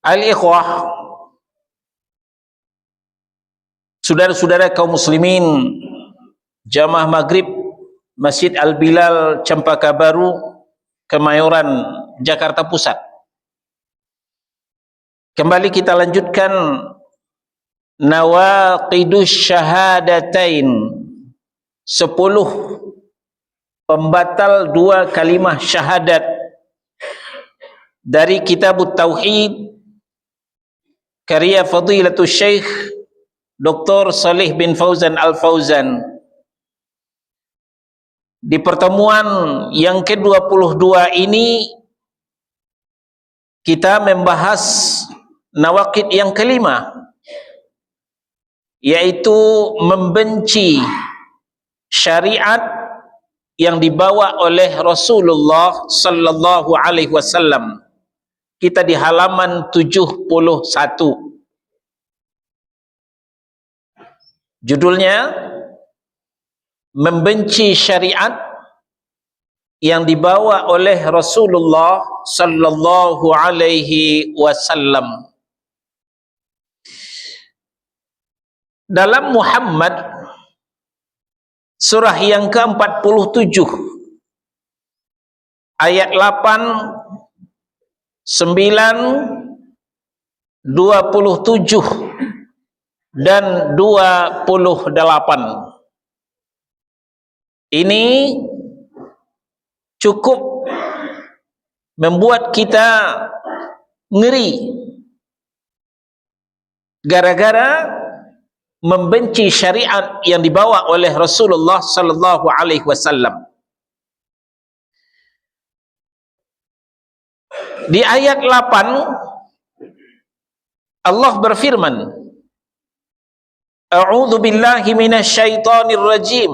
Al-ikhwah, saudara-saudara kaum muslimin, jamaah maghrib Masjid Al-Bilal Cempaka Baru, Kemayoran, Jakarta Pusat. Kembali kita lanjutkan nawaqidus syahadatain, 10 pembatal dua kalimah syahadat dari Kitabut Tauhid karya Fadilatul Syekh Dr. Salih bin Fauzan Al-Fauzan. Di pertemuan yang ke-22 ini kita membahas nawaqid yang kelima, yaitu membenci syariat yang dibawa oleh Rasulullah sallallahu alaihi wasallam. Kita di halaman 71. Judulnya membenci syariat yang dibawa oleh Rasulullah sallallahu alaihi wasallam. Dalam Muhammad surah yang ke-47 ayat 8, 9, 27 dan 28. Ini cukup membuat kita ngeri gara-gara membenci syariat yang dibawa oleh Rasulullah sallallahu alaihi wasallam. Di ayat 8 Allah berfirman, A'udzu billahi minasyaitonir rajim.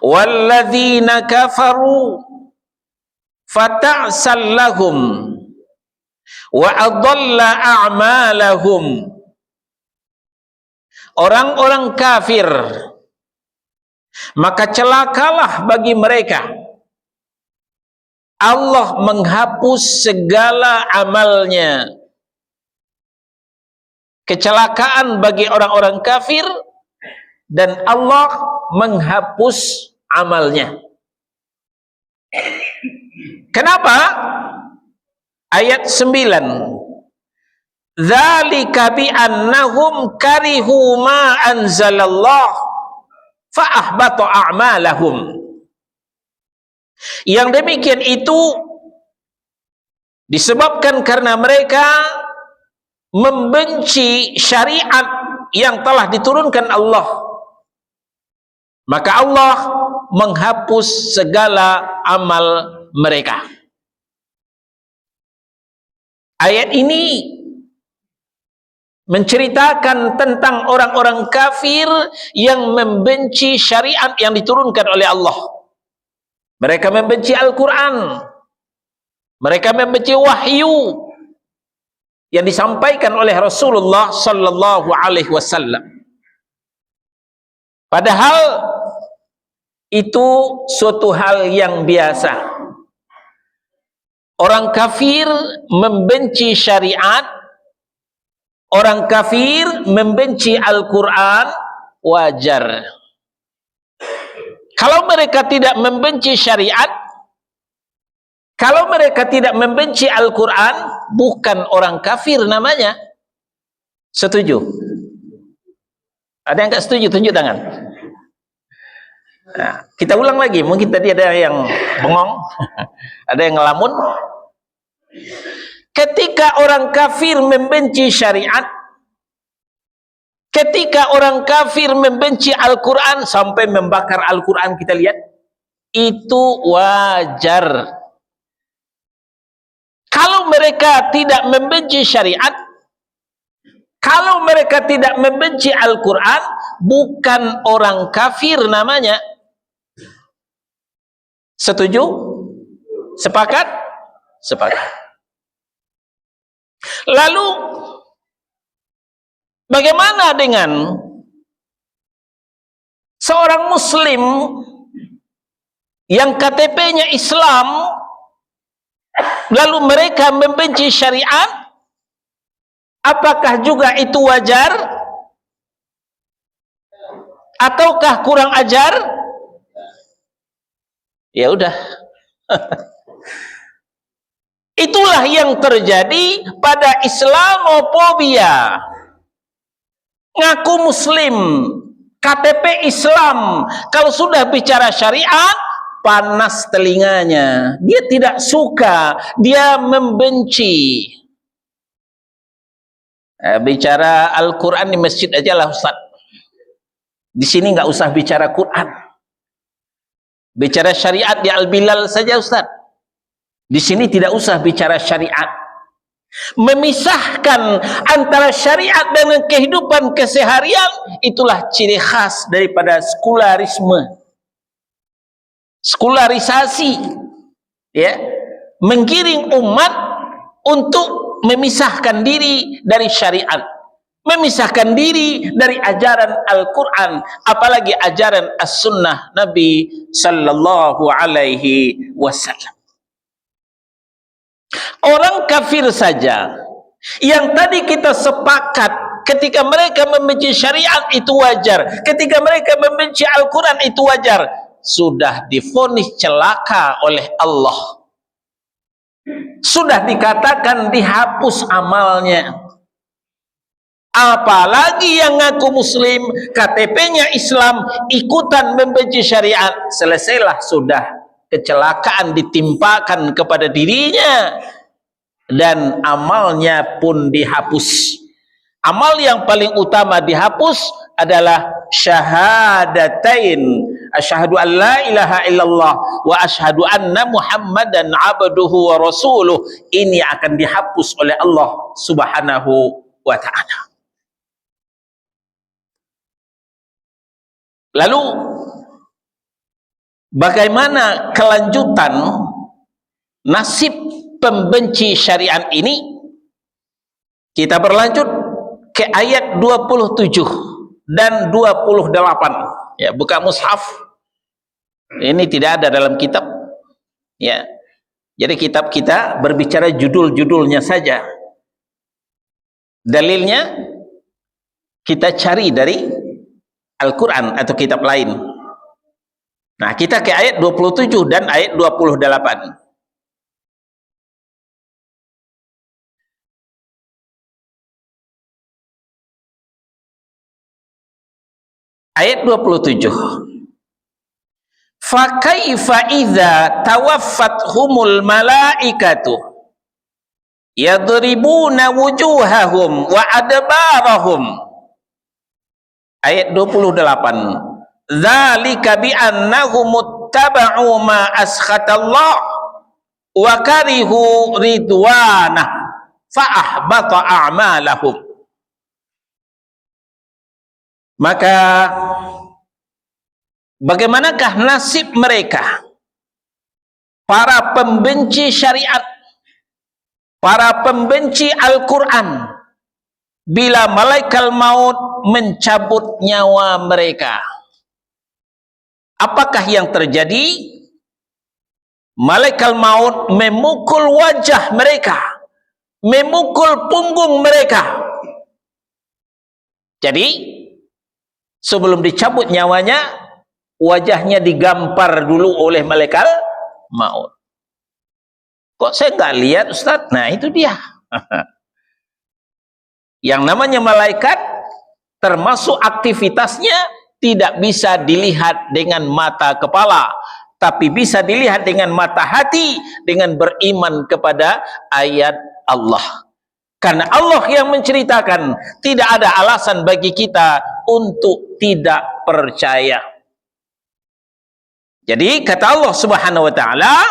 Walladzina kafaru fata'sal lahum wa adalla a'malahum. Orang-orang kafir, maka celakalah bagi mereka. Allah menghapus segala amalnya. Kecelakaan bagi orang-orang kafir, dan Allah menghapus amalnya. Kenapa? Ayat 9. Dzalika bi annahum karihu ma anzalallah fa ahbata a'malahum. Yang demikian itu disebabkan karena mereka membenci syariat yang telah diturunkan Allah, maka Allah menghapus segala amal mereka. Ayat ini menceritakan tentang orang-orang kafir yang membenci syariat yang diturunkan oleh Allah. Mereka membenci Al-Quran, mereka membenci wahyu yang disampaikan oleh Rasulullah sallallahu alaihi wasallam. Padahal itu suatu hal yang biasa. Orang kafir membenci syariat, orang kafir membenci Al-Quran, wajar. Kalau mereka tidak membenci syariat, kalau mereka tidak membenci Al-Quran, bukan orang kafir namanya. Setuju? Ada yang tak setuju? Tunjuk tangan. Nah, kita ulang lagi. Mungkin tadi ada yang bengong, ada yang ngelamun. Ketika orang kafir membenci syariat, ketika orang kafir membenci Al-Quran sampai membakar Al-Quran, kita lihat, itu wajar. Kalau mereka tidak membenci syariat, kalau mereka tidak membenci Al-Quran, bukan orang kafir namanya. Setuju? Sepakat? Sepakat. Lalu bagaimana dengan seorang muslim yang KTP-nya Islam lalu mereka membenci syariat, apakah juga itu wajar? Ataukah kurang ajar? Ya udah. Itulah yang terjadi pada Islamofobia. Ngaku muslim, KTP Islam, kalau sudah bicara syariat, panas telinganya. Dia tidak suka, dia membenci. Bicara Al-Quran di masjid aja lah Ustaz. Di sini nggak usah bicara Quran. Bicara syariat di Al-Bilal saja Ustaz. Di sini tidak usah bicara syariat. Memisahkan antara syariat dengan kehidupan keseharian, itulah ciri khas daripada sekularisme. Sekularisasi, ya, menggiring umat untuk memisahkan diri dari syariat, memisahkan diri dari ajaran Al-Quran, apalagi ajaran As-Sunnah Nabi Sallallahu Alaihi Wasallam. Orang kafir saja yang tadi kita sepakat ketika mereka membenci syariat itu wajar, ketika mereka membenci Al-Quran itu wajar, sudah divonis celaka oleh Allah, sudah dikatakan dihapus amalnya. Apalagi yang ngaku muslim, KTP-nya Islam, ikutan membenci syariat, selesailah sudah, kecelakaan ditimpakan kepada dirinya dan amalnya pun dihapus. Amal yang paling utama dihapus adalah syahadatain, asyhadu an la ilaha illallah wa asyhadu anna muhammadan abduhu wa rasuluh. Ini akan dihapus oleh Allah Subhanahu wa ta'ala. Lalu bagaimana kelanjutan nasib pembenci syariat ini? Kita berlanjut ke ayat 27 dan 28. Ya, buka mushaf. Ini tidak ada dalam kitab. Ya. Jadi kitab kita berbicara judul-judulnya saja. Dalilnya kita cari dari Al-Quran atau kitab lain. Nah, kita ke ayat 27 dan ayat 28. Ayat 27. Fa kaifa idza tawaffathumul malaikatu yadribuna wujuhahum wa adbarahum. Ayat 28. Dzalika bi annahum muttaba'u ma askhatallah wa karihu ridwanah fa ahbata a'malahum. Maka bagaimanakah nasib mereka, para pembenci syariat, para pembenci Al-Quran, bila malaikat maut mencabut nyawa mereka? Apakah yang terjadi? Malaikat maut memukul wajah mereka, memukul punggung mereka. Jadi sebelum dicabut nyawanya, wajahnya digampar dulu oleh malaikat maut. Kok saya nggak lihat Ustaz? Nah itu dia. Yang namanya malaikat, termasuk aktivitasnya tidak bisa dilihat dengan mata kepala, tapi bisa dilihat dengan mata hati, dengan beriman kepada ayat Allah. Karena Allah yang menceritakan, tidak ada alasan bagi kita untuk tidak percaya. Jadi kata Allah Subhanahu wa ta'ala,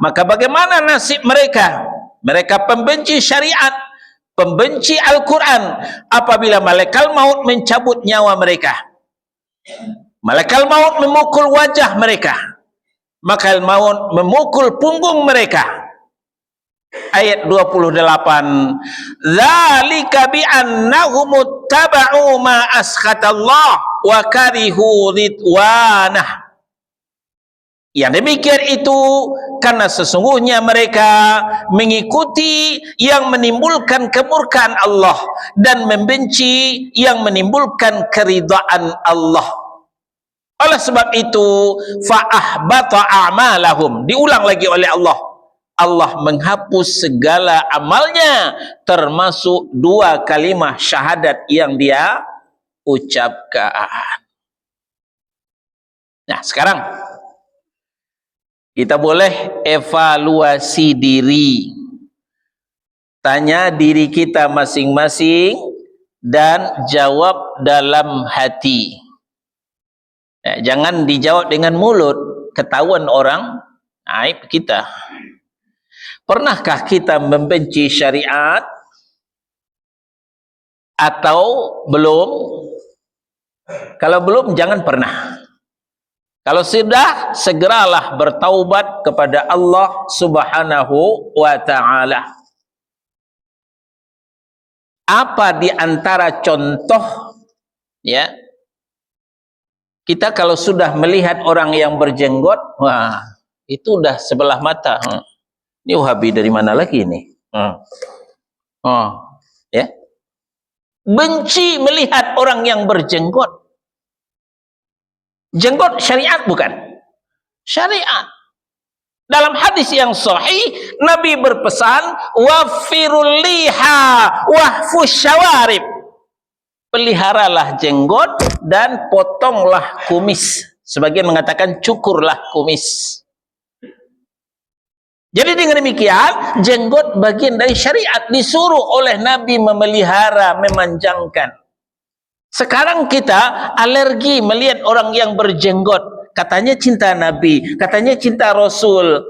maka bagaimana nasib mereka? Mereka pembenci syariat, pembenci Al-Quran, apabila malaikat maut mencabut nyawa mereka. Malaikat maut memukul wajah mereka, malaikat maut memukul punggung mereka. Ayat 28. Dzalika bi annahum muttaba'u ma askhatallah wa karihu ridwanah. Yang demikian itu karena sesungguhnya mereka mengikuti yang menimbulkan kemurkaan Allah dan membenci yang menimbulkan keridhaan Allah. Oleh sebab itu fa'ahbata a'malahum, diulang lagi oleh Allah, Allah menghapus segala amalnya termasuk 2 kalimah syahadat yang dia ucapkan. Nah, sekarang kita boleh evaluasi diri, tanya diri kita masing-masing dan jawab dalam hati. Jangan dijawab dengan mulut, ketahuan orang aib kita. Pernahkah kita membenci syariat atau belum? Kalau belum, jangan pernah. Kalau sudah, segeralah bertaubat kepada Allah Subhanahu wa ta'ala. Apa di antara contoh, ya, kita kalau sudah melihat orang yang berjenggot, wah, itu udah sebelah mata. Ini Wahabi dari mana lagi ini? Ya, benci melihat orang yang berjenggot. Jenggot syariat bukan? Syariat. Dalam hadis yang sahih, Nabi berpesan, wafirul liha wahfus syawarib. Peliharalah jenggot dan potonglah kumis. Sebagian mengatakan cukurlah kumis. Jadi dengan demikian, jenggot bagian dari syariat, disuruh oleh Nabi memelihara, memanjangkan. Sekarang kita alergi melihat orang yang berjenggot. Katanya cinta Nabi, katanya cinta Rasul.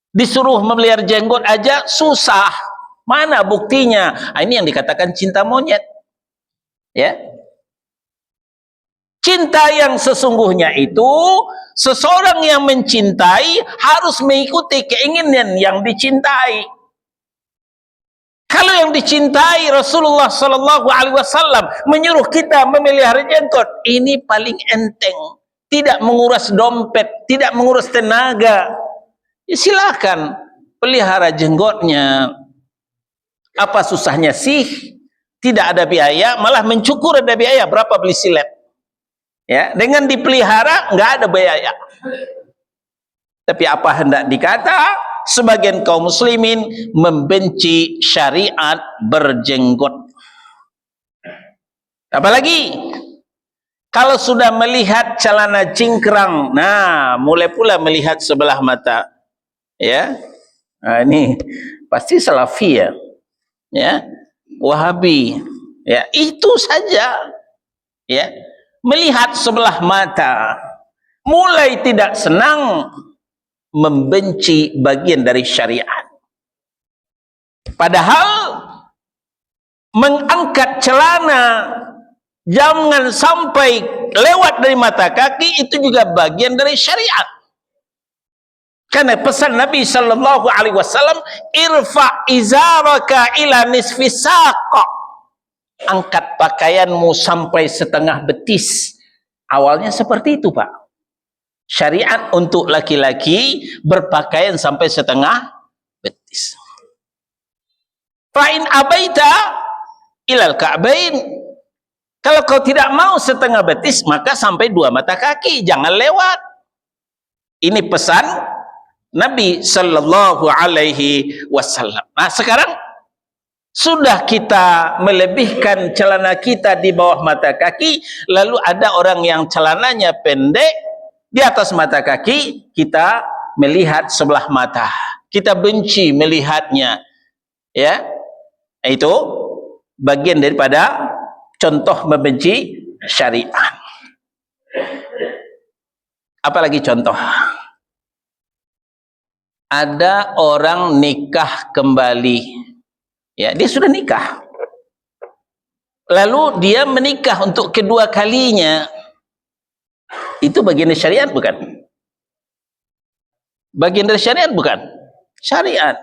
Disuruh memelihara jenggot aja susah. Mana buktinya? Ini yang dikatakan cinta monyet. Ya. Cinta yang sesungguhnya itu, seseorang yang mencintai harus mengikuti keinginan yang dicintai. Kalau yang dicintai Rasulullah SAW menyuruh kita memelihara jenggot, ini paling enteng, tidak menguras dompet, tidak menguras tenaga. Ya, silakan pelihara jenggotnya. Apa susahnya sih? Tidak ada biaya, malah mencukur ada biaya. Berapa beli silet? Ya, dengan dipelihara nggak ada biaya. Tapi apa hendak dikata? Sebagian kaum muslimin membenci syariat berjenggot. Apalagi kalau sudah melihat celana cingkrang, nah mulai pula melihat sebelah mata. Ya, nah, ini pasti salafi ya, Wahabi. Ya, itu saja. Ya, melihat sebelah mata, mulai tidak senang, membenci bagian dari syariat. Padahal mengangkat celana jangan sampai lewat dari mata kaki itu juga bagian dari syariat. Karena pesan Nabi sallallahu alaihi wasallam, irfa izaraka ila nisfi saqa. Angkat pakaianmu sampai setengah betis. Awalnya seperti itu, Pak. Syariat untuk laki-laki berpakaian sampai setengah betis. Fa'in abaita ilal ka'bain. Kalau kau tidak mau setengah betis, maka sampai 2 mata kaki, jangan lewat. Ini pesan Nabi sallallahu alaihi wasallam. Nah, sekarang sudah kita melebihkan celana kita di bawah mata kaki, lalu ada orang yang celananya pendek di atas mata kaki, kita melihat sebelah mata, kita benci melihatnya. Ya, itu bagian daripada contoh membenci syariat. Apalagi contoh? Ada orang nikah kembali, ya, dia sudah nikah, lalu dia menikah untuk kedua kalinya. Itu bagian dari syariat bukan? Bagian dari syariat bukan? Syariat.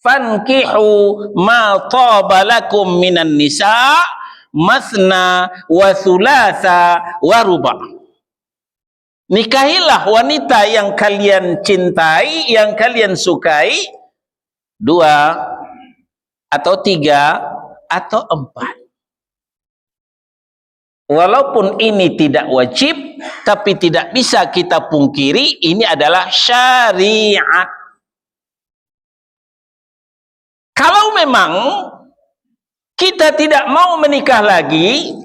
Fankihu ma taba lakum minan nisa masna wa thulatha wa ruba. Nikahilah wanita yang kalian cintai, yang kalian sukai, 2 atau 3 atau 4. Walaupun ini tidak wajib, tapi tidak bisa kita pungkiri ini adalah syariat. Kalau memang kita tidak mau menikah lagi,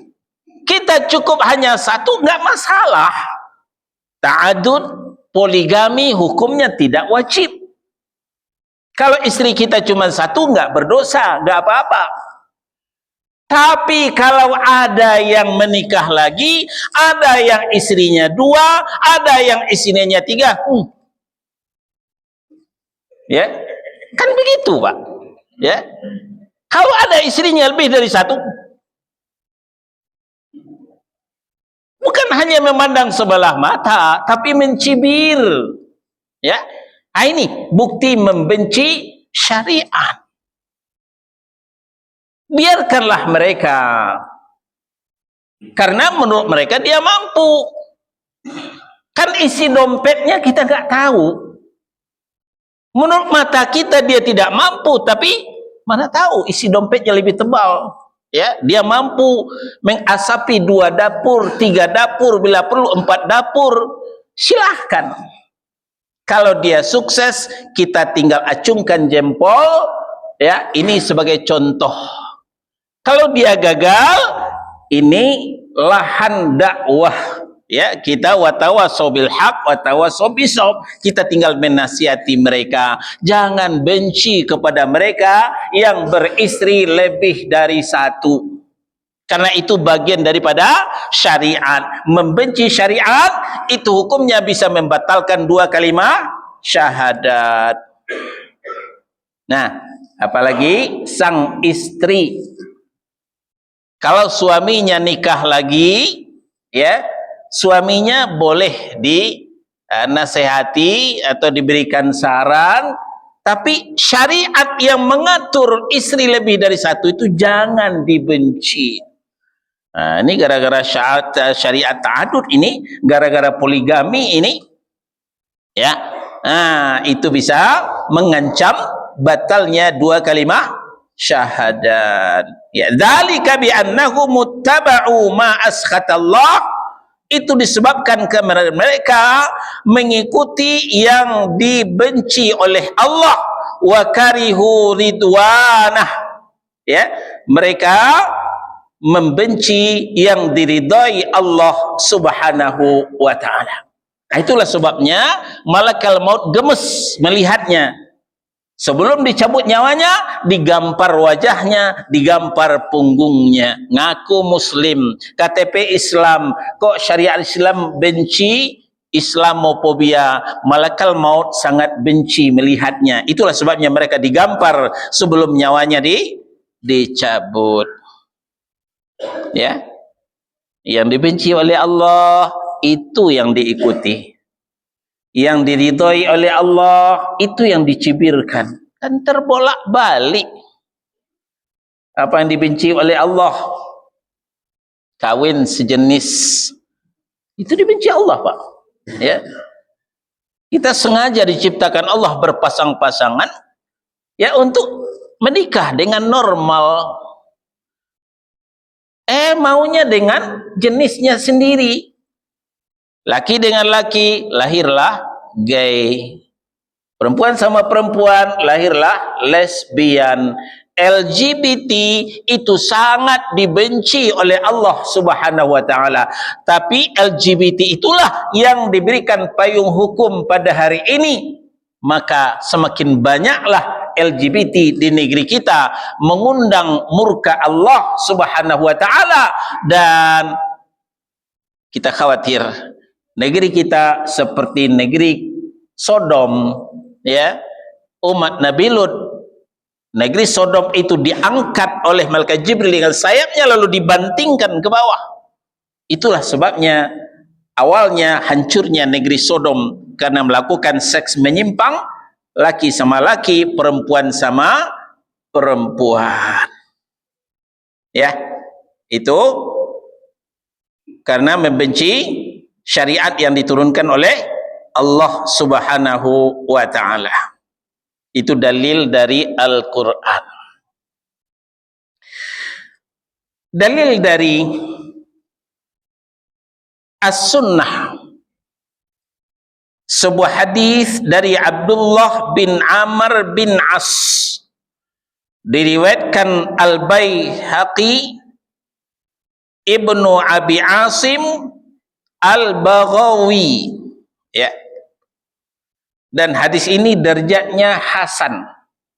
kita cukup hanya 1, enggak masalah. Ta'adud, poligami hukumnya tidak wajib. Kalau istri kita cuma 1, enggak berdosa, enggak apa-apa. Tapi kalau ada yang menikah lagi, ada yang istrinya 2, ada yang istrinya 3, ya, kan begitu Pak, ya. Kalau ada istrinya lebih dari 1, bukan hanya memandang sebelah mata, tapi mencibir, ya. Nah, ini bukti membenci syariat. Biarkanlah mereka, karena menurut mereka dia mampu. Kan isi dompetnya kita nggak tahu. Menurut mata kita dia tidak mampu, tapi mana tahu isi dompetnya lebih tebal. Ya, dia mampu mengasapi 2 dapur, 3 dapur, bila perlu 4 dapur. Silahkan. Kalau dia sukses, kita tinggal acungkan jempol. Ya, ini sebagai contoh. Kalau dia gagal, ini lahan dakwah. Ya, kita watawasau bil haq watawasau bisawab. Kita tinggal menasihati mereka, jangan benci kepada mereka yang beristri lebih dari 1. Karena itu bagian daripada syariat. Membenci syariat itu hukumnya bisa membatalkan 2 kalimat syahadat. Nah, apalagi sang istri. Kalau suaminya nikah lagi, ya, suaminya boleh dinasehati atau diberikan saran, tapi syariat yang mengatur istri lebih dari 1 itu jangan dibenci. Nah, ini gara-gara syariat ta'adud ini, gara-gara poligami ini, ya, nah, itu bisa mengancam batalnya 2 kalimat syahadat. Ya, dzalika bi annahu muttaba'u ma askhatallah, itu disebabkan karena mereka mengikuti yang dibenci oleh Allah, wa karihu ridwanah, ya, mereka membenci yang diridai Allah Subhanahu wa taala. Nah, itulah sebabnya malaikat maut gemes melihatnya. Sebelum dicabut nyawanya, digampar wajahnya, digampar punggungnya. Ngaku muslim, KTP Islam, kok syariat Islam benci, Islamofobia. Malaikat maut sangat benci melihatnya. Itulah sebabnya mereka digampar sebelum nyawanya dicabut. Ya, yang dibenci oleh Allah itu yang diikuti. Yang diridhoi oleh Allah itu yang dicibirkan. Dan terbolak-balik. Apa yang dibenci oleh Allah, kawin sejenis, itu dibenci Allah Pak, ya. Kita sengaja diciptakan Allah berpasang-pasangan, ya, untuk menikah dengan normal. Maunya dengan jenisnya sendiri. Laki dengan laki, lahirlah gay. Perempuan sama perempuan, lahirlah lesbian. LGBT itu sangat dibenci oleh Allah Subhanahu wa taala. Tapi LGBT itulah yang diberikan payung hukum pada hari ini. Maka semakin banyaklah LGBT di negeri kita mengundang murka Allah Subhanahu wa taala, dan kita khawatir negeri kita seperti negeri Sodom, ya, umat Nabi Lut. Negeri Sodom itu diangkat oleh malaikat Jibril dengan sayapnya lalu dibantingkan ke bawah. Itulah sebabnya awalnya hancurnya negeri Sodom, karena melakukan seks menyimpang, laki sama laki, perempuan sama perempuan. Ya, itu karena membenci syariat yang diturunkan oleh Allah Subhanahu wa ta'ala. Itu dalil dari Al-Quran. Dalil dari As-Sunnah, sebuah hadis dari Abdullah bin Amr bin As, diriwayatkan Al-Baihaqi, Ibnu Abi Asim, Al-Baghawi, ya. Dan hadis ini derajatnya hasan,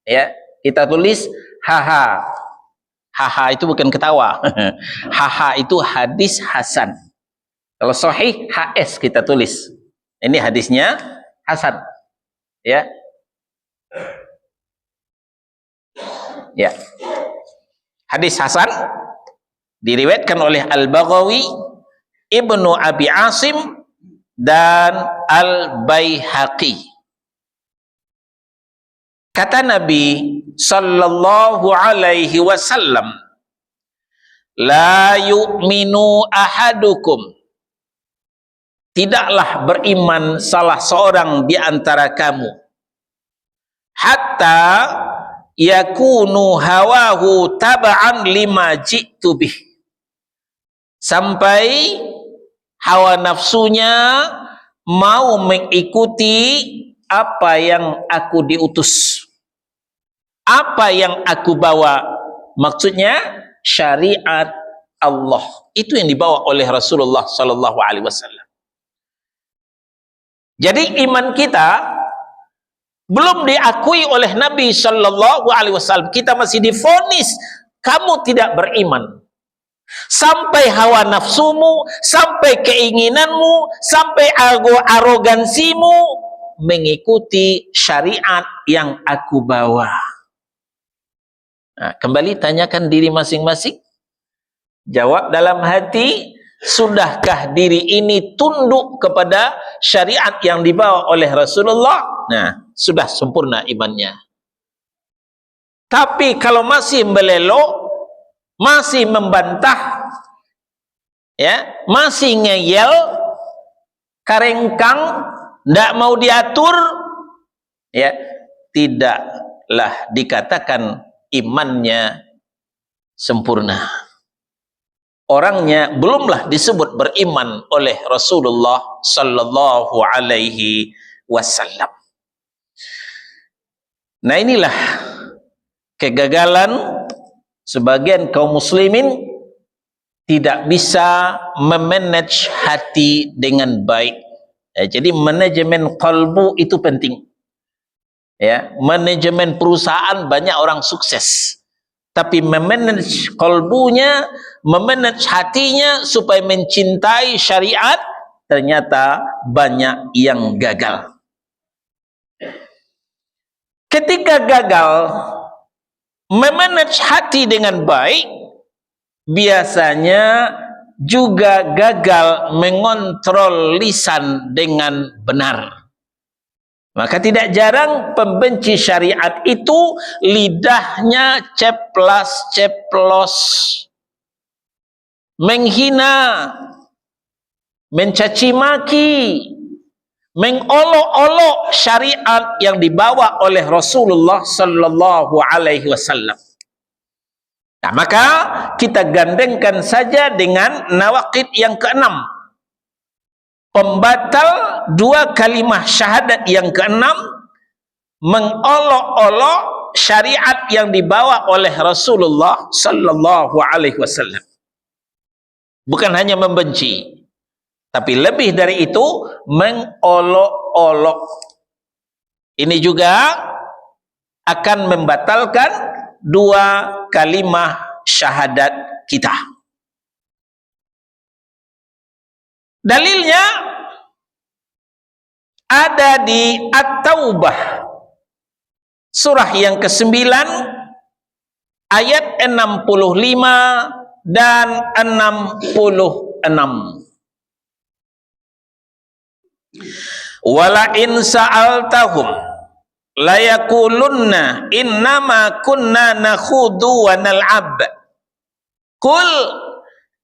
ya. Kita tulis haha. Haha itu bukan ketawa. Haha itu hadis hasan. Kalau sahih HS kita tulis. Ini hadisnya hasan, ya. Ya. Hadis hasan diriwayatkan oleh Al-Baghawi, Ibnu Abi Asim, dan Al-Baihaqi. Kata Nabi sallallahu alaihi wasallam, la yu'minu ahadukum, tidaklah beriman salah seorang di antara kamu, hatta yakunu hawahu taba'an lima ji'tu bih, sampai hawa nafsunya mau mengikuti apa yang aku diutus, apa yang aku bawa. Maksudnya syariat Allah, itu yang dibawa oleh Rasulullah sallallahu alaihi wasallam. Jadi iman kita belum diakui oleh Nabi sallallahu alaihi wasallam. Kita masih divonis kamu tidak beriman. Sampai hawa nafsumu, sampai keinginanmu, sampai arogansimu mengikuti syariat yang aku bawa. Nah, kembali tanyakan diri masing-masing. Jawab dalam hati, sudahkah diri ini tunduk kepada syariat yang dibawa oleh Rasulullah? Nah, sudah sempurna imannya. Tapi kalau masih melelok, masih membantah, ya, masih ngeyel, karengkang, tidak mau diatur, ya, tidaklah dikatakan imannya sempurna. Orangnya belumlah disebut beriman oleh Rasulullah sallallahu alaihi wasallam. Nah, inilah kegagalan sebagian kaum muslimin, tidak bisa memanage hati dengan baik. Ya, jadi manajemen qalbu itu penting. Ya, manajemen perusahaan banyak orang sukses, tapi memanage qalbunya, memanage hatinya supaya mencintai syariat, ternyata banyak yang gagal. Ketika gagal memanage hati dengan baik, biasanya juga gagal mengontrol lisan dengan benar. Maka tidak jarang pembenci syariat itu lidahnya ceplas-ceplos, menghina, mencaci maki, mengolok-olok syariat yang dibawa oleh Rasulullah sallallahu alaihi wasallam. Nah, maka kita gandengkan saja dengan nawaqid yang keenam, pembatal dua kalimah syahadat yang keenam, mengolok-olok syariat yang dibawa oleh Rasulullah sallallahu alaihi wasallam. Bukan hanya membenci, tapi lebih dari itu mengolok-olok. Ini juga akan membatalkan dua kalimah syahadat kita. Dalilnya ada di At-Taubah surah yang ke-9 ayat 65 dan 66. Wala in sa'altahum layakulunna innama kunna nakhudu wa nal'ab qul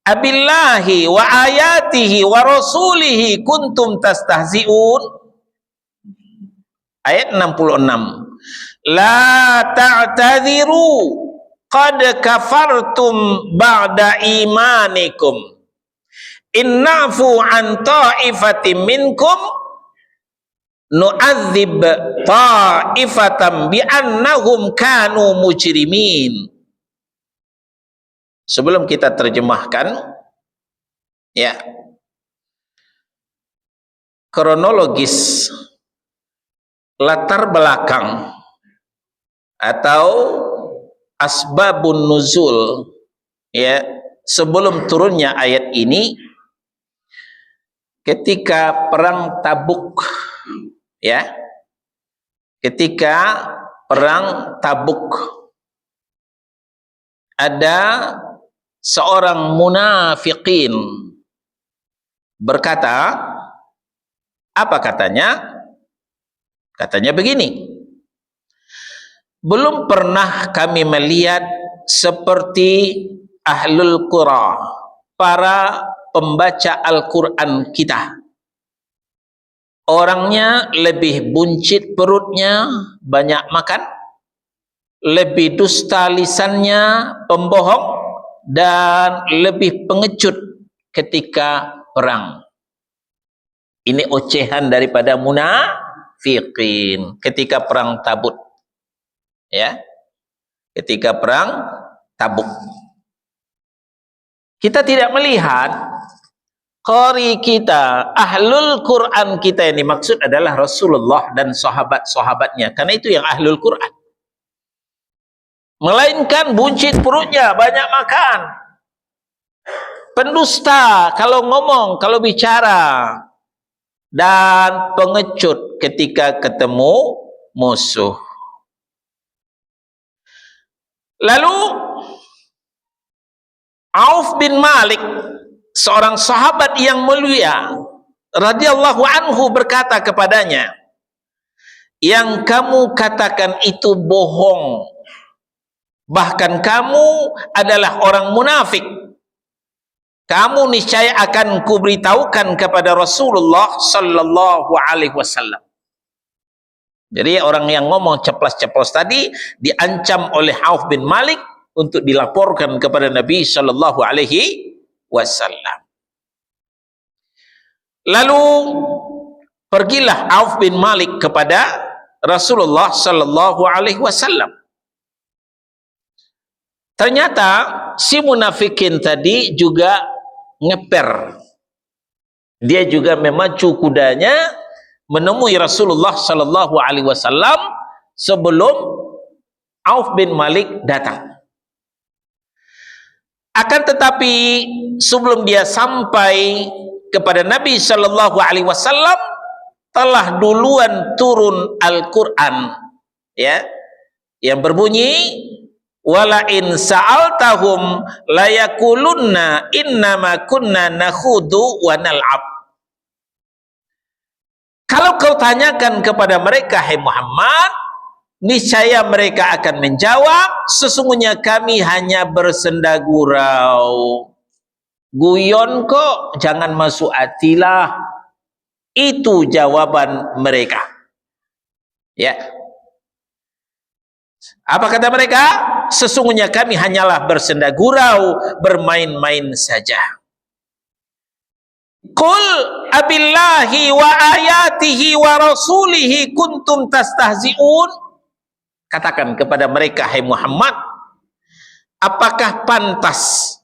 abillahi wa ayatihi wa rasulihi kuntum tastahzi'un. Ayat 66. La ta'tadhiru qad kafartum ba'da imanikum innafu an ta'ifatin minkum nu'adzib ta'ifatan bi'annahum kanu mujrimin. Sebelum kita terjemahkan, ya, kronologis latar belakang atau asbabun nuzul, ya, sebelum turunnya ayat ini, ketika perang Tabuk, ya, ketika perang Tabuk ada seorang munafikin berkata, apa katanya? Katanya begini, belum pernah kami melihat seperti ahlul qura, para pembaca Al-Quran kita. Orangnya lebih buncit perutnya, banyak makan, lebih dusta lisannya, pembohong, dan lebih pengecut ketika perang. Ini ocehan daripada munafikin ketika perang Tabuk, ya, ketika perang Tabuk. Kita tidak melihat qari kita, ahlul Quran kita, yang dimaksud adalah Rasulullah dan sahabat-sahabatnya, karena itu yang ahlul Quran. Melainkan buncit perutnya, banyak makan, pendusta kalau ngomong, kalau bicara, dan pengecut ketika ketemu musuh. Lalu Auf bin Malik, seorang sahabat yang mulia radhiyallahu anhu, berkata kepadanya, yang kamu katakan itu bohong, bahkan kamu adalah orang munafik. Kamu niscaya akan kuberitahukan kepada Rasulullah sallallahu alaihi wasallam. Jadi orang yang ngomong ceplas-ceplos tadi diancam oleh Auf bin Malik untuk dilaporkan kepada Nabi sallallahu alaihi wasallam. Lalu pergilah Auf bin Malik kepada Rasulullah sallallahu alaihi wasallam. Ternyata si munafikin tadi juga ngeper. Dia juga memacu kudanya menemui Rasulullah sallallahu alaihi wasallam sebelum Auf bin Malik datang. Akan tetapi sebelum dia sampai kepada Nabi sallallahu alaihi wasallam, telah duluan turun Al-Qur'an, ya, yang berbunyi, wala in sa'altahum la yakulunna innama kunna nakhudu wa nal'ab. Kalau kau tanyakan kepada mereka, hai Muhammad, niscaya mereka akan menjawab, sesungguhnya kami hanya bersenda gurau. Guyon kok, jangan masuk hatilah. Itu jawaban mereka. Ya. Apa kata mereka? Sesungguhnya kami hanyalah bersenda gurau, bermain-main saja. Qul abillahi wa ayatihi wa rasulihi kuntum tastahzi'un. Katakan kepada mereka, hai Muhammad, apakah pantas,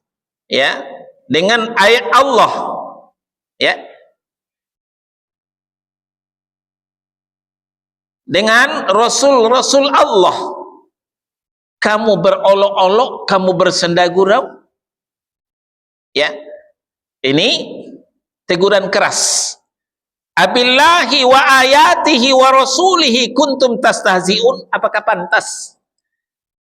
ya, dengan ayat Allah, ya, dengan Rasul-Rasul Allah, kamu berolok-olok, kamu bersenda gurau? Ya, ini teguran keras. Abillahi wa ayatihi wa rasulihi kuntum tastahzi'un. Apakah pantas,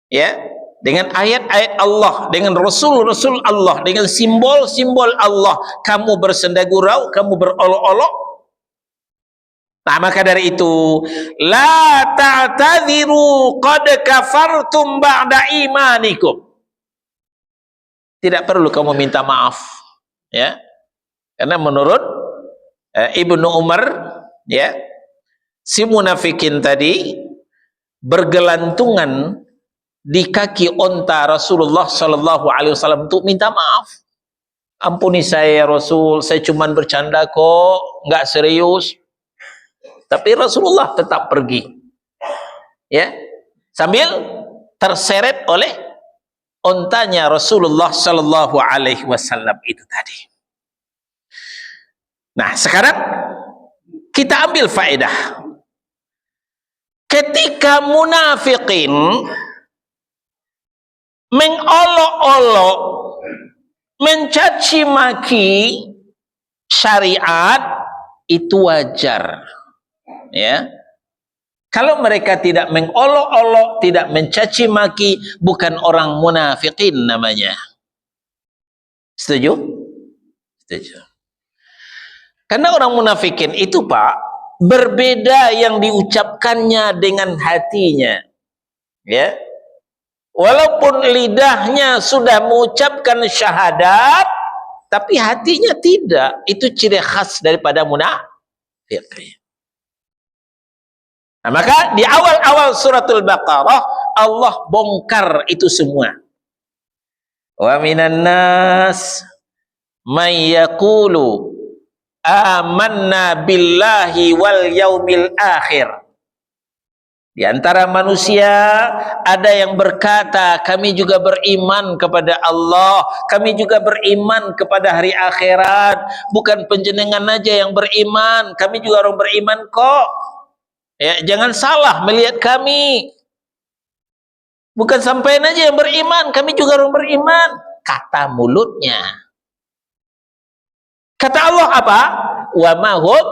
ya, dengan ayat-ayat Allah, dengan Rasul-Rasul Allah, dengan simbol-simbol Allah, kamu bersenda gurau, kamu berolok-olok? Nah, maka dari itu, la ta'tadhiru qad kafartum ba'da imanikum. Tidak perlu kamu minta maaf, ya. Karena menurut Ibnu Umar, ya, si munafikin tadi bergelantungan di kaki onta Rasulullah Shallallahu Alaihi Wasallam untuk minta maaf. Ampuni saya ya Rasul, saya cuma bercanda kok, nggak serius. Tapi Rasulullah tetap pergi, ya, sambil terseret oleh ontanya Rasulullah Shallallahu Alaihi Wasallam itu tadi. Nah, sekarang kita ambil faedah. Ketika munafikin mengolok-olok, mencaci maki syariat, itu wajar, ya. Kalau mereka tidak mengolok-olok, tidak mencaci maki, bukan orang munafikin namanya. Setuju? Setuju. Karena orang munafikin itu, Pak, berbeda yang diucapkannya dengan hatinya, ya. Walaupun lidahnya sudah mengucapkan syahadat, tapi hatinya tidak. Itu ciri khas daripada munafik. Nah, maka di awal-awal suratul Baqarah Allah bongkar itu semua. Wa minan nas may yaqulu amanna billahi wal yaumil akhir. Di antara manusia ada yang berkata, kami juga beriman kepada Allah, kami juga beriman kepada hari akhirat. Bukan penjenengan aja yang beriman, kami juga orang beriman kok. Ya, jangan salah melihat kami. Bukan sampai aja yang beriman, kami juga orang beriman. Kata mulutnya. Kata Allah apa? Wa ma hum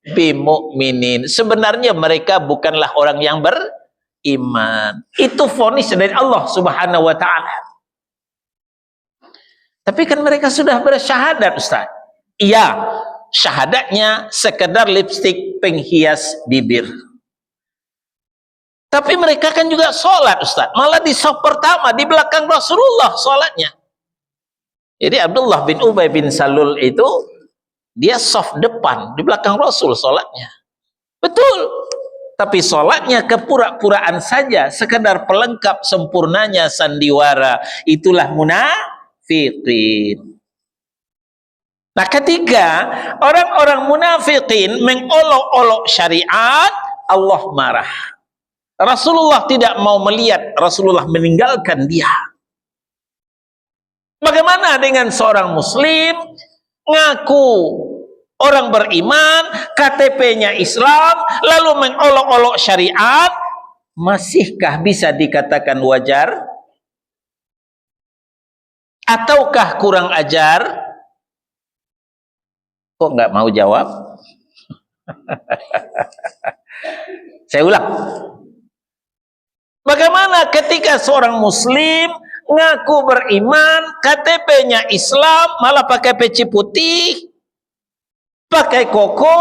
bimu'minin. Sebenarnya mereka bukanlah orang yang beriman. Itu vonis dari Allah Subhanahu wa taala. Tapi kan mereka sudah bersyahadat, Ustaz. Iya, syahadatnya sekedar lipstik penghias bibir. Tapi mereka kan juga sholat, Ustaz. Malah di saf pertama, di belakang Rasulullah sholatnya. Jadi Abdullah bin Ubay bin Salul itu dia saf depan, di belakang Rasul sholatnya. Betul. Tapi sholatnya kepura-puraan saja, sekedar pelengkap sempurnanya sandiwara. Itulah munafiqin. Nah, ketika orang-orang munafiqin mengolok-olok syariat, Allah marah. Rasulullah tidak mau melihat, Rasulullah meninggalkan dia. Bagaimana dengan seorang muslim ngaku orang beriman, KTP-nya Islam, lalu mengolok-olok syariat, masihkah bisa dikatakan wajar? Ataukah kurang ajar? Kok nggak mau jawab? Saya ulang. Bagaimana ketika seorang muslim ngaku beriman, KTP-nya Islam, malah pakai peci putih, pakai koko,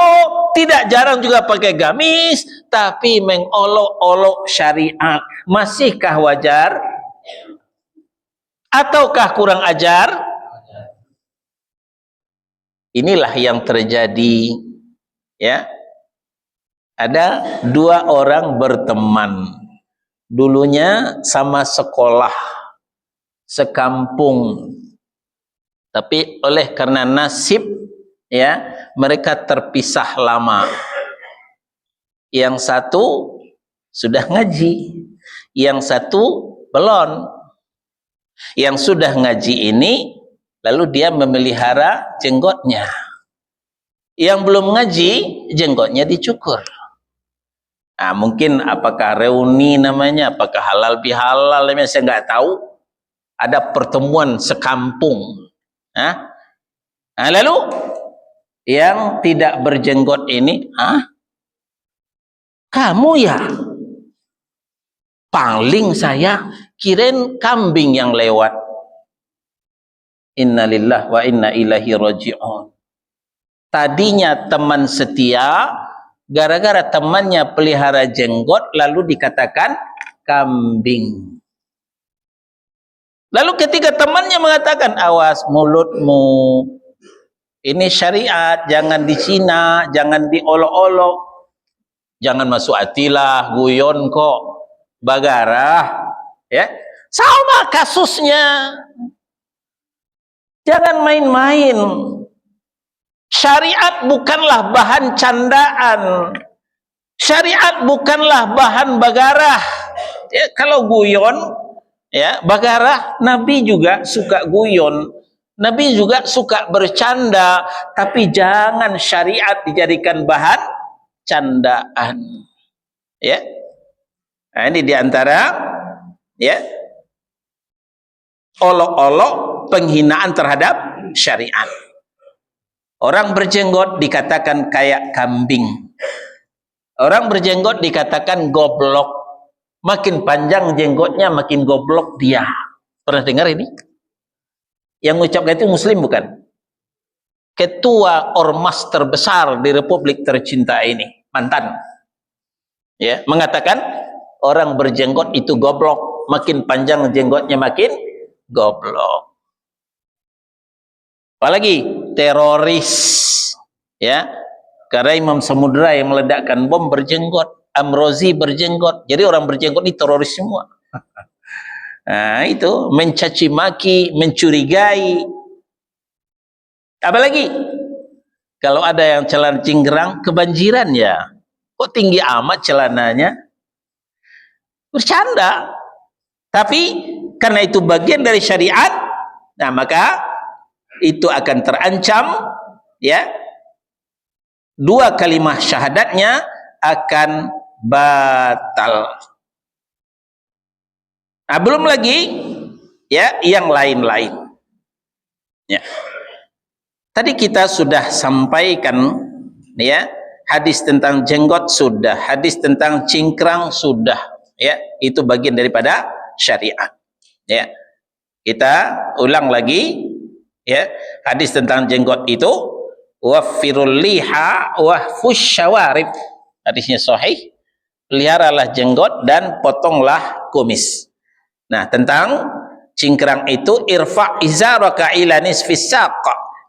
tidak jarang juga pakai gamis, tapi mengolok-olok syariat, masihkah wajar? Ataukah kurang ajar? Inilah yang terjadi, ya. Ada dua orang berteman, dulunya sama sekolah, sekampung, tapi oleh karena nasib, ya, mereka terpisah lama. Yang satu sudah ngaji, yang satu belum. Yang sudah ngaji ini lalu dia memelihara jenggotnya. Yang belum ngaji, jenggotnya dicukur. Nah, mungkin apakah reuni namanya, apakah halal bihalal, saya nggak tahu. Ada pertemuan sekampung. Nah, lalu yang tidak berjenggot ini, kamu ya? Paling saya kirain kambing yang lewat. Innalillahi wa inna ilaihi raji'un. Tadinya teman setia, gara-gara temannya pelihara jenggot lalu dikatakan kambing. Lalu ketika temannya mengatakan, awas mulutmu, ini syariat, jangan dicina, jangan diolok-olok, jangan masuk atilah, guyon kok, bagarah, ya. Sama kasusnya. Jangan main-main. Syariat bukanlah bahan candaan. Syariat bukanlah bahan bagarah. Ya, kalau guyon, ya, bagarah, Nabi juga suka guyon. Nabi juga suka bercanda, tapi jangan syariat dijadikan bahan candaan. Ya. Nah, ini diantara, ya, olok-olok penghinaan terhadap syariat. Orang berjenggot dikatakan kayak kambing. Orang berjenggot dikatakan goblok. Makin panjang jenggotnya, makin goblok dia. Pernah dengar ini? Yang mengucapkan itu Muslim bukan? Ketua ormas terbesar di Republik tercinta ini, mantan, ya, mengatakan orang berjenggot itu goblok. Makin panjang jenggotnya, makin goblok. Apalagi teroris, ya, karena Imam Samudra yang meledakkan bom berjenggot, Amrozi berjenggot, jadi orang berjenggot ini teroris semua. Nah, itu mencaci maki, mencurigai. Apalagi kalau ada yang celana cingkrang, kebanjiran ya, kok tinggi amat celananya, bercanda. Tapi karena itu bagian dari syariat, nah maka itu akan terancam, ya, dua kalimat syahadatnya akan batal. Nah, belum lagi, ya, yang lain-lain. Ya. Tadi kita sudah sampaikan, ya, hadis tentang jenggot sudah, hadis tentang cingkrang sudah, ya, itu bagian daripada syariat. Ya, kita ulang lagi, ya, hadis tentang jenggot itu, waffirul liha wahfush syawarib, hadisnya sahih, peliharalah jenggot dan potonglah kumis. Nah, tentang cingkrang itu, irfa' izaraka ila nisfis saq,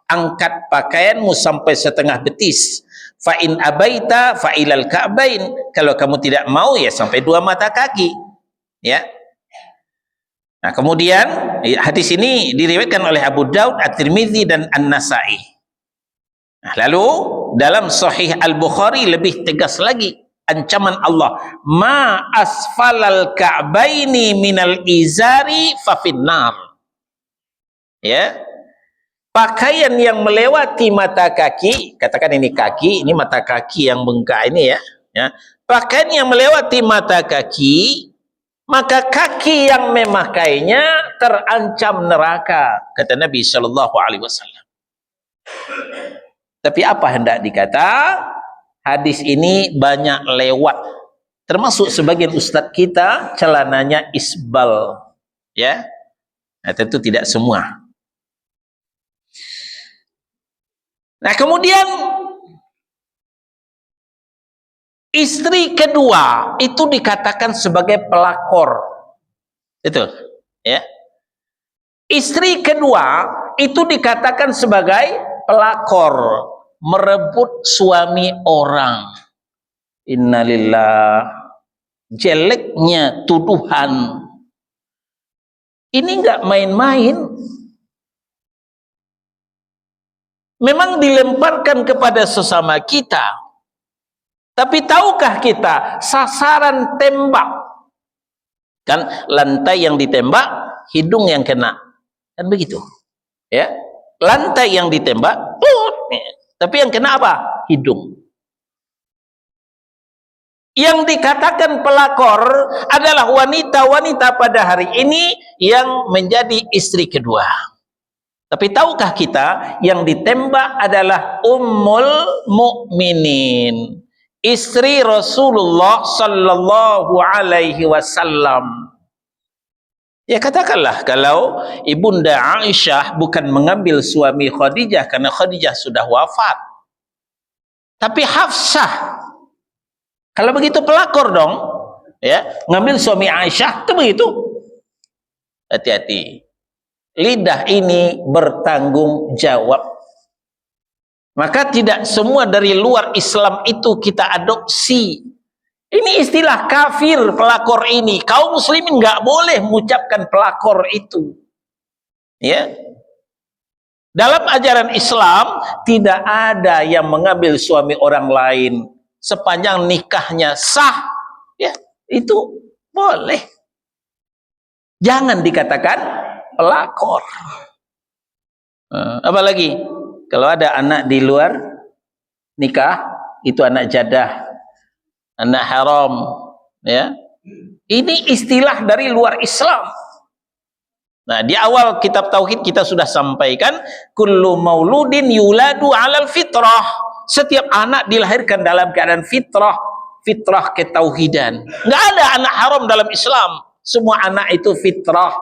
angkat pakaianmu sampai setengah betis, fa in abaita fa ilal ka'bain, kalau kamu tidak mau ya sampai dua mata kaki, ya. Nah, kemudian hadis ini diriwayatkan oleh Abu Daud, At-Tirmidzi dan An-Nasa'i. Nah, lalu dalam Sahih Al-Bukhari lebih tegas lagi ancaman Allah, ma asfalal ka'baini minal izari fa finnar. Ya. Pakaian yang melewati mata kaki, katakan ini kaki, ini mata kaki yang bengkak ini, ya. Ya. Pakaian yang melewati mata kaki, maka kaki yang memakainya terancam neraka, kata Nabi Shallallahu Alaihi Wasallam. Tapi apa hendak dikata, hadis ini banyak lewat, termasuk sebagian ustadz kita celananya isbal, ya. Nah, tentu tidak semua. Nah, kemudian istri kedua itu dikatakan sebagai pelakor. Itu, ya. Istri kedua itu dikatakan sebagai pelakor, merebut suami orang. Innalillah. Jeleknya tuduhan. Ini enggak main-main. Memang dilemparkan kepada sesama kita. Tapi tahukah kita sasaran tembak? Kan lantai yang ditembak, hidung yang kena. Kan begitu. Ya. Lantai yang ditembak, tapi yang kena apa? Hidung. Yang dikatakan pelakor adalah wanita-wanita pada hari ini yang menjadi istri kedua. Tapi tahukah kita yang ditembak adalah Ummul Mukminin, istri Rasulullah Sallallahu Alaihi Wasallam. Ya, katakanlah kalau Ibunda Aisyah bukan mengambil suami Khadijah karena Khadijah sudah wafat, tapi Hafsah, kalau begitu pelakor dong, ya, ngambil suami Aisyah, itu begitu. Hati-hati. lidah ini bertanggung jawab. Maka tidak semua dari luar Islam itu kita adopsi. Ini istilah kafir pelakor ini. Kaum muslimin nggak boleh mengucapkan pelakor itu. Ya. Dalam ajaran Islam tidak ada yang mengambil suami orang lain sepanjang nikahnya sah. Ya, itu boleh. Jangan dikatakan pelakor. Apalagi kalau ada anak di luar nikah, itu anak jadah, anak haram, ya. Ini istilah dari luar Islam. Nah, di awal kitab tauhid kita sudah sampaikan kullu mauludin yuladu 'alal fitrah. Setiap anak dilahirkan dalam keadaan fitrah, fitrah ketauhidan. Enggak ada anak haram dalam Islam. Semua anak itu fitrah.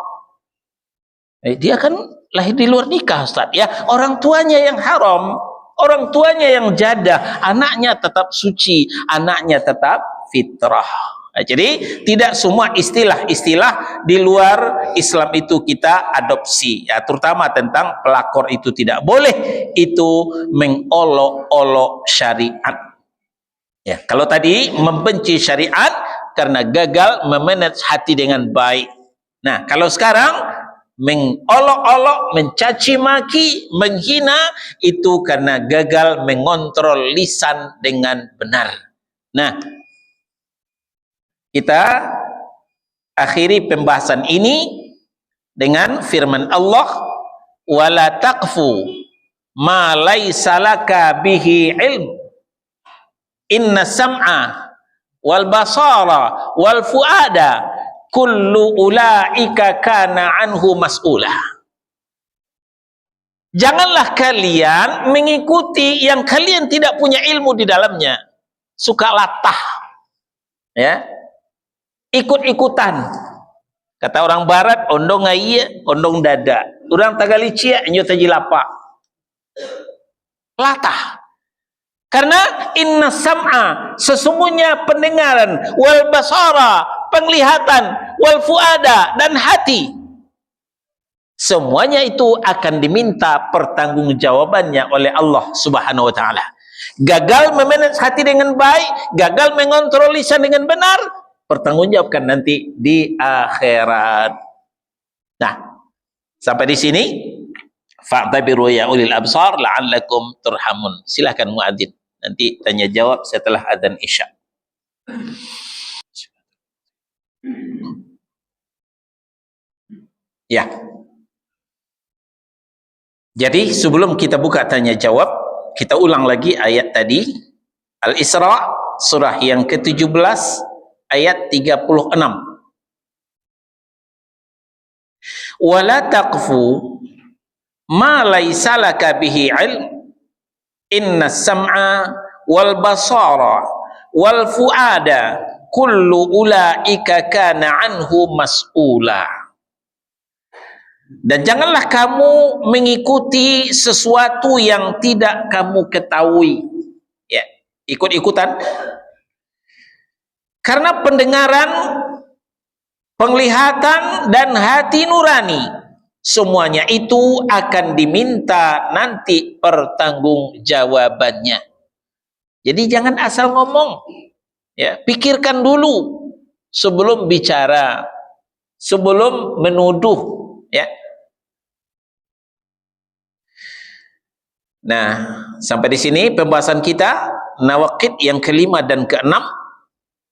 Dia kan lahir di luar nikah, Ustaz. Ya, orang tuanya yang haram, orang tuanya yang jadah, anaknya tetap suci, anaknya tetap fitrah. Nah, jadi tidak semua istilah-istilah di luar Islam itu kita adopsi, ya, terutama tentang pelakor itu tidak boleh, itu mengolok-olok syariat. Ya, kalau tadi membenci syariat karena gagal memanage hati dengan baik. Nah, kalau sekarang mengolok-olok, mencaci maki, menghina, itu karena gagal mengontrol lisan dengan benar. Nah, kita akhiri pembahasan ini dengan firman Allah, wala taqfu ma laysa laka bihi ilm inna sam'a wal basara wal fuada kullu ulaika kana anhu mas'ula. Janganlah kalian mengikuti yang kalian tidak punya ilmu di dalamnya. Suka latah, ya, ikut-ikutan. Kata orang barat, ondong ngaya, ondong dada. Orang Tagalicia, nyota jilapa. Latah. Karena inna sam'a, sesungguhnya pendengaran, wal basara, penglihatan, wal fuada, dan hati, semuanya itu akan diminta pertanggungjawabannya oleh Allah Subhanahu wa ta'ala. Gagal memanage hati dengan baik, gagal mengontrol lisan dengan benar, pertanggungjawabkan nanti di akhirat. Nah, sampai di sini fa'tabiru ya ulil absar la'allakum turhamun. Silakan muadzin, nanti tanya jawab setelah adzan Isya. Ya. Jadi sebelum kita buka tanya jawab, kita ulang lagi ayat tadi, Al-Isra surah yang ke-17 ayat 36. Wala taqfu ma laysa laka bihi ilm inna sam'a wal basara wal fuada kullu ulaika kana anhu mas'ula. Dan janganlah kamu mengikuti sesuatu yang tidak kamu ketahui, ya, ikut-ikutan. Karena pendengaran, penglihatan, dan hati nurani, semuanya itu akan diminta nanti pertanggungjawabannya. Jadi jangan asal ngomong, ya, pikirkan dulu sebelum bicara, sebelum menuduh, ya. Nah, sampai di sini pembahasan kita nawaqid yang kelima dan keenam.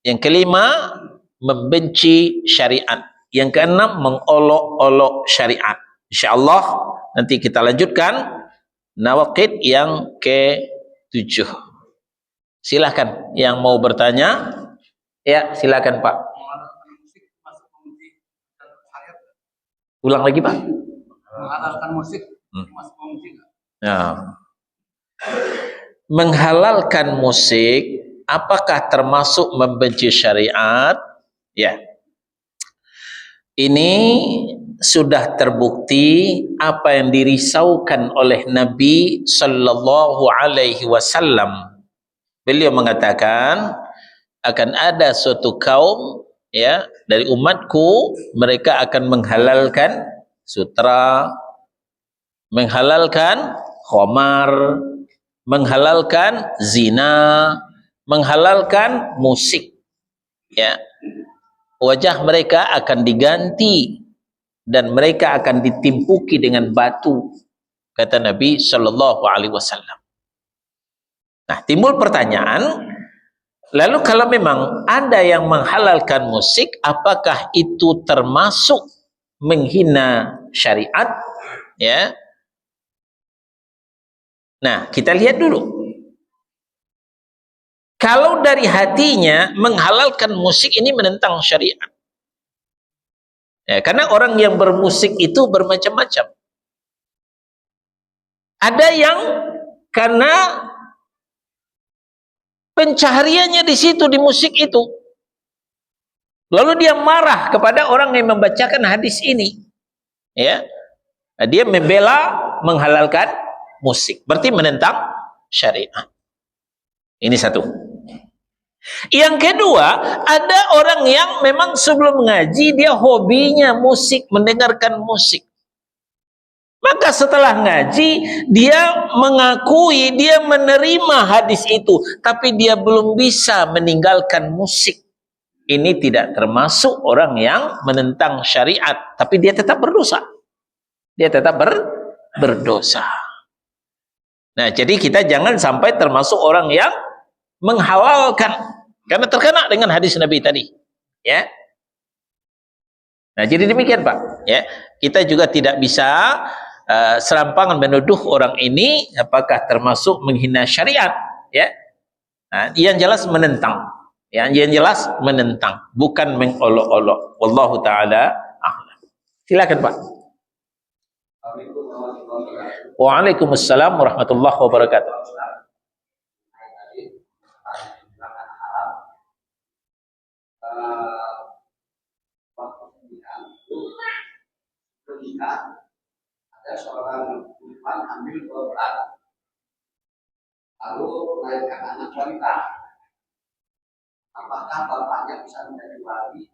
Yang kelima, membenci syariat. Yang keenam, mengolok-olok syariat. InsyaAllah nanti kita lanjutkan nawaqid yang ke-7. Silahkan yang mau bertanya. Ya, silakan Pak. Ulang lagi Pak. Menghalalkan musik masuk musik. Ya. Menghalalkan musik apakah termasuk membenci syariat? Ya. Ini sudah terbukti apa yang dirisaukan oleh Nabi sallallahu alaihi wasallam. Beliau mengatakan akan ada suatu kaum, ya, dari umatku, mereka akan menghalalkan sutra, menghalalkan khamar, menghalalkan zina, menghalalkan musik, ya. Wajah mereka akan diganti dan mereka akan ditimpuki dengan batu, kata Nabi Shallallahu Alaihi Wasallam. Nah, timbul pertanyaan, lalu kalau memang ada yang menghalalkan musik, apakah itu termasuk menghina syariat? Ya. Nah, kita lihat dulu. Kalau dari hatinya menghalalkan musik, ini menentang syariat. Ya, karena orang yang bermusik itu bermacam-macam. Ada yang karena pencahariannya di situ, di musik itu, lalu dia marah kepada orang yang membacakan hadis ini, ya. Nah, dia membela menghalalkan musik, berarti menentang syariat. Ini satu. Yang kedua, ada orang yang memang sebelum ngaji dia hobinya musik, mendengarkan musik. Maka setelah ngaji dia mengakui dia menerima hadis itu, tapi dia belum bisa meninggalkan musik. Ini tidak termasuk orang yang menentang syariat, tapi dia tetap berdosa. Dia tetap berdosa. Nah, jadi kita jangan sampai termasuk orang yang menghalalkan, karena terkena dengan hadis Nabi tadi, ya. Nah, jadi demikian Pak, ya. Kita juga tidak bisa serampangan menuduh orang ini apakah termasuk menghina syariat, ya. Nah, yang jelas menentang, ya. Yang jelas menentang, bukan mengolok-olok. Wallahu taala a'lam. Silakan Pak. Waalaikumsalam warahmatullahi wabarakatuh. Ada seorang perempuan hamil 2 bulan, lalu melahirkan anak wanita. Apakah bapaknya bisa menjadi wali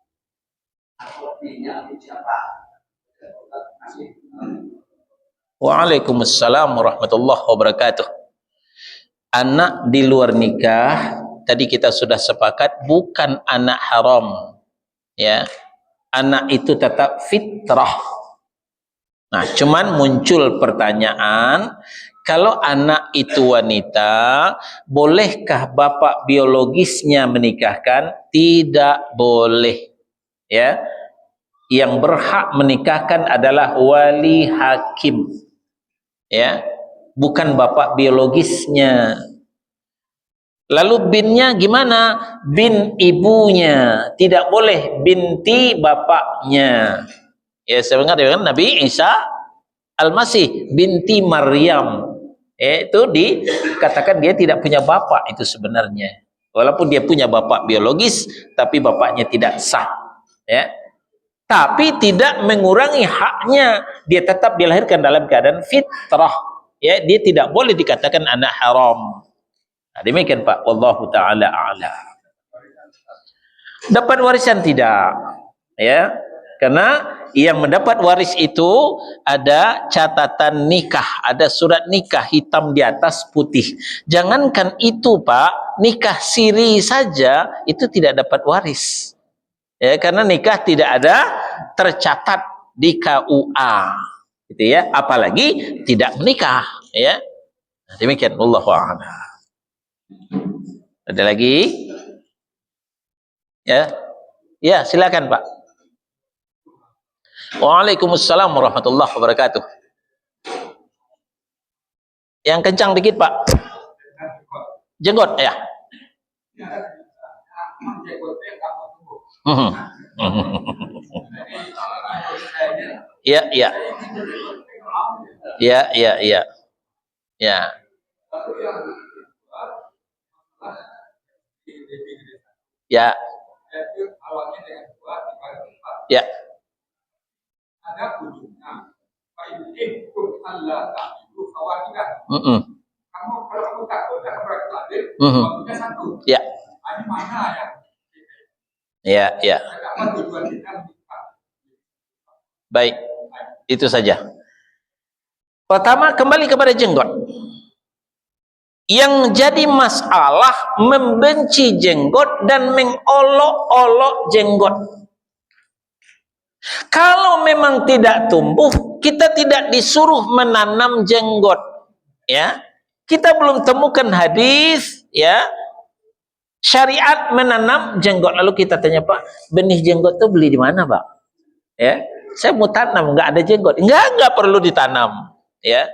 atau ibunya siapa? Waalaikumsalam warahmatullahi wabarakatuh. Anak di luar nikah tadi kita sudah sepakat bukan anak haram, ya. Anak itu tetap fitrah. Nah, cuman muncul pertanyaan, kalau anak itu wanita, bolehkah bapak biologisnya menikahkan? Tidak boleh, ya. Yang berhak menikahkan adalah wali hakim, ya, bukan bapak biologisnya. Lalu binnya gimana? Bin ibunya, tidak boleh binti bapaknya. Ya, sebenarnya kan Nabi Isa Al-Masih binti Maryam, itu dikatakan dia tidak punya bapak itu sebenarnya. Walaupun dia punya bapak biologis, tapi bapaknya tidak sah, ya. Tapi tidak mengurangi haknya, dia tetap dilahirkan dalam keadaan fitrah, ya. Dia tidak boleh dikatakan anak haram. Nah, demikian Pak, wallahu taala a'lam. Dapat warisan tidak, ya, karena yang mendapat waris itu ada catatan nikah, ada surat nikah hitam di atas putih. Jangankan itu Pak, nikah siri saja itu tidak dapat waris, ya, karena nikah tidak ada tercatat di KUA, gitu ya, apalagi tidak menikah, ya. Nah, demikian, wallahu a'lam. Ada lagi? Ya, ya, silakan Pak. Waalaikumsalam warahmatullahi wabarakatuh. Yang kencang dikit Pak. Jenggot, ya. Ya, ya. Ya, ya, ya. Ya. Ya. Ya. Ada ujungnya. Kamu kalau kamu takut akan berkelanjut, waktunya satu. Ya. Ini mana ya? Ya, ya. Baik. Itu saja. Pertama, kembali kepada jenggot. Yang jadi masalah membenci jenggot dan mengolok-olok jenggot. Kalau memang tidak tumbuh, kita tidak disuruh menanam jenggot, ya. Kita belum temukan hadis, ya, syariat menanam jenggot. Lalu kita tanya, Pak, benih jenggot itu beli di mana, Pak? Ya, saya mau tanam, nggak ada jenggot. Nggak perlu ditanam, ya.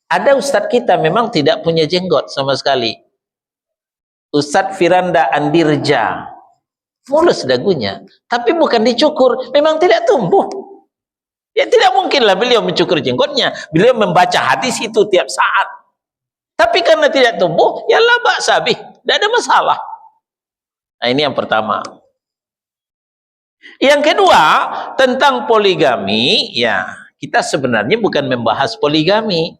Ada ustadz kita memang tidak punya jenggot sama sekali. Ustadz Firanda Andirja, mulus dagunya, tapi bukan dicukur, memang tidak tumbuh. Ya tidak mungkinlah beliau mencukur jenggotnya. Beliau membaca hadis itu tiap saat. Tapi karena tidak tumbuh, ya la ba'sa bih, tidak ada masalah. Nah, ini yang pertama. Yang kedua, tentang poligami, ya, kita sebenarnya bukan membahas poligami.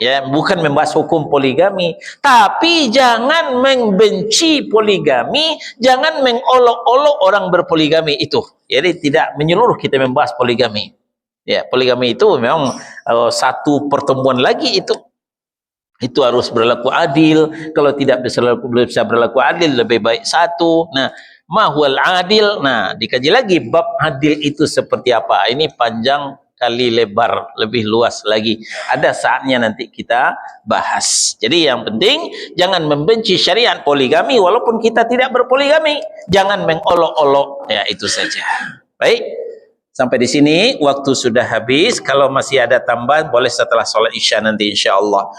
Ya, bukan membahas hukum poligami, tapi jangan membenci poligami, jangan mengolok-olok orang berpoligami itu. Jadi tidak menyeluruh kita membahas poligami. Ya, poligami itu memang satu pertemuan lagi itu. Itu harus berlaku adil. Kalau tidak bisa berlaku adil, lebih baik satu. Nah, mahwal adil. Nah, dikaji lagi bab adil itu seperti apa. Ini panjang kali lebar, lebih luas lagi. Ada saatnya nanti kita bahas. Jadi yang penting jangan membenci syariat poligami walaupun kita tidak berpoligami. Jangan mengolok-olok. Ya, itu saja. Baik. Sampai di sini waktu sudah habis. Kalau masih ada tambahan boleh setelah sholat Isya nanti insyaallah.